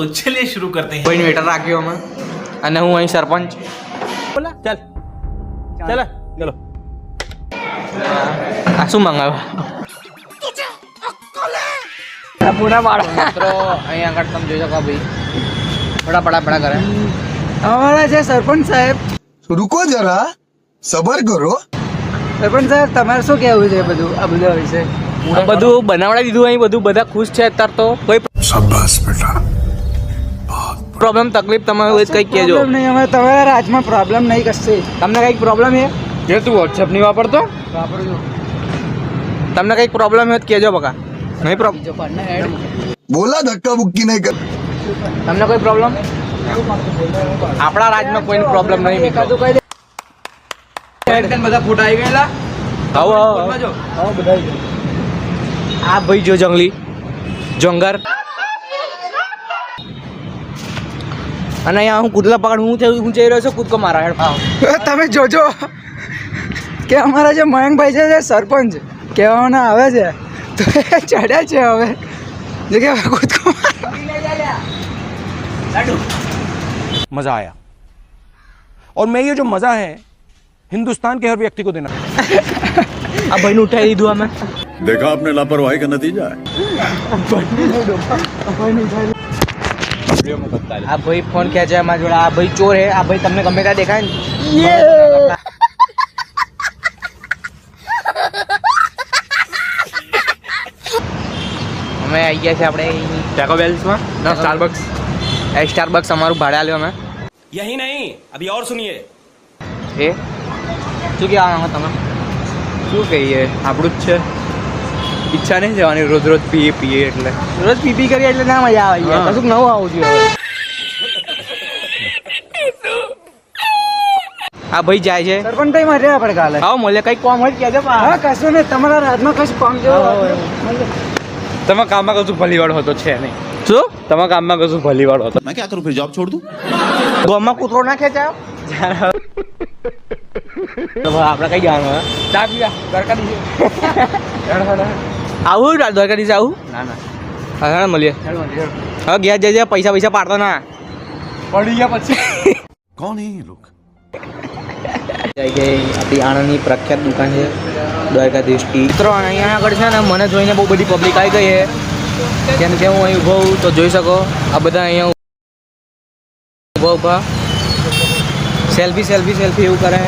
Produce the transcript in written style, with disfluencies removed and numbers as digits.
तो चलिए शुरू करते हैं। कोई इन्वेटर राख्યો અમે અને હું અહીં સરપંચ બોલા ચાલ ચાલ ચલો આ શું મંગાવ્યું આ પૂરા બાળ મિત્રો અહીં આગળ તમે જોઈ શકો ભાઈ બડા બડા બડા કરે અમારા જે સરપંચ સાહેબ रुको जरा सबर करो સરપંચ સાહેબ તમારે શું કહેવું છે બધું આ બધા વિશે આ બધું બનાવડાવી દીધું અહીં બધું બધા ખુશ છે અત્યારે તો કોઈ शाबाश बेटा પ્રોબ્લેમ તકલીફ તમારે હોય કંઈક કહેજો પ્રોબ્લેમ નહીં અમારે તમારા રાજમાં પ્રોબ્લેમ નહીં કશે તમને કંઈક પ્રોબ્લેમ છે જે તું વોટ્સએપ નહીં વાપરતો વાપરજો તમને કંઈક પ્રોબ્લેમ હોય તો કહેજો બકા નહીં પ્રોબ્લેમ જો પણ એડ बोला धक्का बुक्की नहीं कर તમને કોઈ પ્રોબ્લેમ આપણા રાજમાં કોઈ પ્રોબ્લેમ નહીં મિત્રો એકાદું કહી દે બધા ફોટા આવી ગયેલા આવો આવો જો હા બધા આ ભાઈ જો જંગલી જંગર અને અહીંયા હું કૂદલા પકડ હું જઈ રહ્યો છું કૂદકો મારા હેડ તમે જોજો કે અમારા જે મયંકભાઈ છે જે સરપંચ કહેવાના આવે છે તો એ ચડ્યા છે હવે જે કે કૂદકો मजा आया और मैं ये जो मजा है हिंदुस्तान के हर व्यक्ति को देना આ ભાઈને ઉઠાવી દીધું અમે देखा आपने लापरवाही का नतीजा है આ ભાઈ ફોન ખેંચે અમારા જોડે આ ભાઈ ચોર હે આ ભાઈ તમને ગમે ત્યાં દેખાય ને અમે આવી ગયા છે આપણે टेको बेल्स में ना स्टारबक्स સ્ટારબક્સ અમારું ભાડે આલ્યો અમે यही नहीं अभी और सुनिए એ શું કહેવાનું તમે શું કહીએ આપણું જ છે ઈચ્છા નહીં જવાની રોજ રોજ પીએ પીએ એટલે રોજ પીપી કરીએ એટલે ના મજા આવે યાર કશુંક નવું આવું જોઈએ આ ભાઈ જાય છે સરપંચ ભાઈ મારે આપણે કાલે આવો મોલે કઈ કોમ હોય કહેજો હા કશું નહીં તમારા રાજમાં કશું કામ જેવું તમે કામમાં કશું ભલીવાળ હોતો છે નહીં શું તમે કામમાં કશું ભલીવાળ હોતો मैं क्या करूं फिर जॉब छोड़ दूं ગોમાં કૂતરો ના ખેંચાયો તો ભાઈ આપણે કઈ જવાનું હવે ચા પીવા દ્વારકાધીશ આવું દ્વારકાધીશ આવું ના ના હા મળીએ હવે ગયા જજે પૈસા પૈસા પાડતો ના પડી ગયા પછી कौन है ये लोग જઈ ગઈ આપણી આણંદની પ્રખ્યાત દુકાન છે દ્વારકાધીશ ટી મિત્રો અહીંયા આગળ છે ને મને જોઈને બહુ બધી પબ્લિક આવી ગઈ છે કેમ કે હું અહીં ઊભો હું તો જોઈ શકો આ બધા અહીંયા ઊભા ઊભા સેલ્ફી સેલ્ફી સેલ્ફી એવું કરે